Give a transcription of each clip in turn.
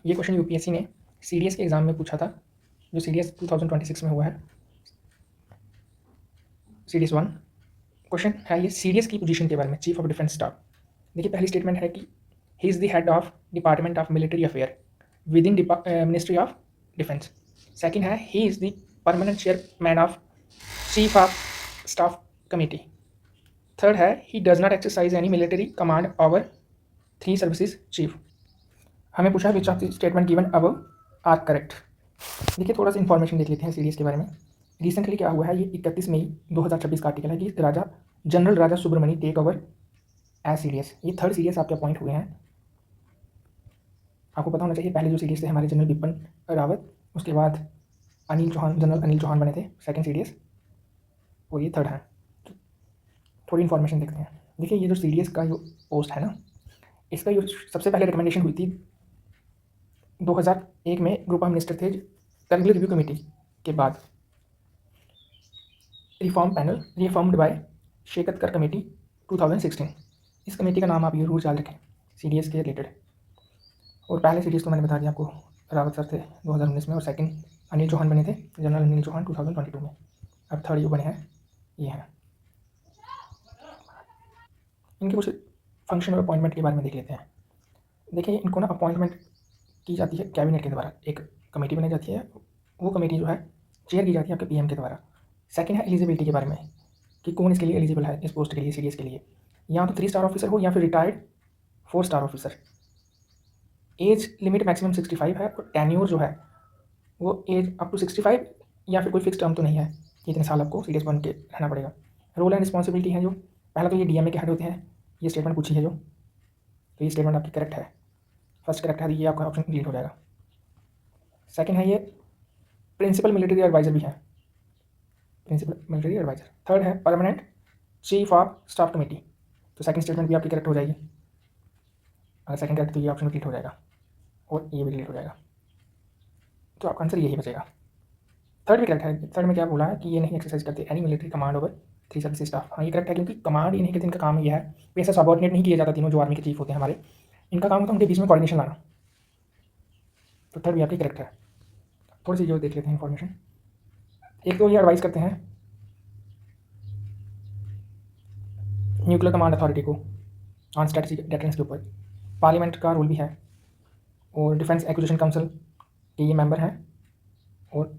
ये question UPSC ने CDS के एग्ज़ाम में पूछा था, जो सीडीएस 2026 में हुआ है, सीडीएस 1। क्वेश्चन है ये सीडीएस की पोजीशन के बारे में, चीफ ऑफ डिफेंस स्टाफ। देखिए पहली स्टेटमेंट है कि he is the head of department of military affair within ministry of defence. Second है he is the permanent chairman of chief of staff committee. Third है he does not exercise any military command over 3 services chief. हमें पूछा which of the statement given above are correct. देखिए थोड़ा सा information देख लेते हैं सीडीएस के बारे में। रिसेंटली क्या हुआ है, ये 31 मई 2026 का आर्टिकल है कि General Raja Subramani take over as CDS. ये थर्ड सीडीएस आपके अपॉइंट हुए हैं। आपको पता होना चाहिए पहले जो सीडीएस थे हमारे जनरल बिपिन रावत, उसके बाद जनरल अनिल चौहान बने थे सेकंड सीडीएस, और ये थर्ड है। तो थोड़ी इन्फॉर्मेशन देखते हैं। देखिए ये जो सीडीएस का जो पोस्ट है ना, इसका जो सबसे पहले रिकमेंडेशन हुई थी 2001 में ग्रुप ऑफ मिनिस्टर थे करगिल रिव्यू कमेटी के बाद। Reform panel reformed by Shekatkar committee 2016। इस कमेटी का नाम आप जरूर याद रखें सीडीएस के रिलेटेड। और पहले सीडीएस तो मैंने बता दिया आपको, रावत सर थे 2019 में, और सेकंड अनिल चौहान बने थे, जनरल अनिल चौहान 2022 में। अब थर्ड जो बने हैं ये हैं। इनके कुछ फंक्शन और अपॉइंटमेंट के बारे में देख लेते हैं। देखिए इनको ना अपॉइंटमेंट की जाती है कैबिनेट के द्वारा, एक कमेटी बनाई जाती है, वो कमेटी जो है चेयर की जाती है आपके पीएम के द्वारा। सेकंड है एलिजिबिलिटी के बारे में कि कौन इसके लिए एलिजिबल है, इस पोस्ट के लिए सीडीएस के लिए। या तो 3 स्टार ऑफिसर हो या फिर retired 4 star officer. Age limit maximum 65 है, और टेन्योर जो है वो एज अप टू 65, या फिर कोई फिक्स टर्म तो नहीं है कि इतने साल आपको सीडीएस बन के रहना पड़ेगा। रोल एंड रिस्पॉन्सिबिलिटी है जो पहला तो ये डीएमए के हेड होते हैं, ये स्टेटमेंट पूछी है जो, तो ये स्टेटमेंट आपकी करेक्ट है, फर्स्ट करेक्ट है, ये आपका ऑप्शन डिलीट हो जाएगा। सेकंड है ये प्रिंसिपल मिलिट्री एडवाइज़र भी है, प्रिंसिपल मिलिट्री एडवाइज़र। थर्ड है permanent chief of staff committee, तो सेकंड स्टेटमेंट भी आपकी करेक्ट हो जाएगी। अगर सेकंड करेक्ट तो ये ऑप्शन डिलीट हो जाएगा और ये भी डिलीट हो जाएगा, तो आपका आंसर यही बचेगा। थर्ड भी करेक्ट है। थर्ड में क्या बोला है कि ये नहीं एक्सरसाइज करते any military command over 3 service staff. हाँ ये करेक्ट है, क्योंकि कमांड ये नहीं करते, इनका काम ये है कि ऐसा सबऑर्डिनेट नहीं किया जाता। तीनों जो आर्मी के चीफ होते हैं हमारे, इनका काम होता है उनके बीच में कोऑर्डिनेशन लाना। तो थर्ड भी आपकी करेक्ट है। थोड़ी सी जो देख लेते हैं इन्फॉर्मेशन। एक तो ये एडवाइस करते हैं न्यूक्लियर कमांड अथॉरिटी को ऑन स्ट्रेटेजिक डिफेंस के ऊपर। पार्लियामेंट का रोल भी है, और डिफेंस एक्विजिशन काउंसिल के ये मेंबर हैं, और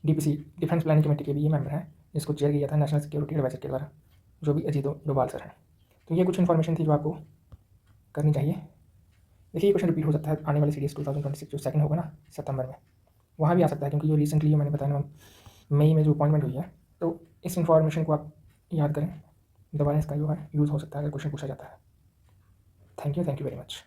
डीपीसी डिफेंस प्लानिंग कमेटी के भी ये मेंबर हैं, जिसको चेयर किया था नेशनल सिक्योरिटी एडवाइजर के द्वारा, जो भी अजीत डोभाल सर हैं। तो ये कुछ इन्फॉर्मेशन थी जो आपको करनी चाहिए। देखिए ये क्वेश्चन रिपीट हो सकता है आने वाले सीडीएस 2026 जो सेकंड होगा ना सितंबर में, वहाँ भी आ सकता है, क्योंकि जो रिसेंटली जो मैंने बताया ना मई में जो अपॉइंटमेंट हुई है, तो इस इन्फॉर्मेशन को आप याद करें, दोबारा इसका जो है यूज़ हो सकता है अगर क्वेश्चन पूछा जाता है। Thank you very much.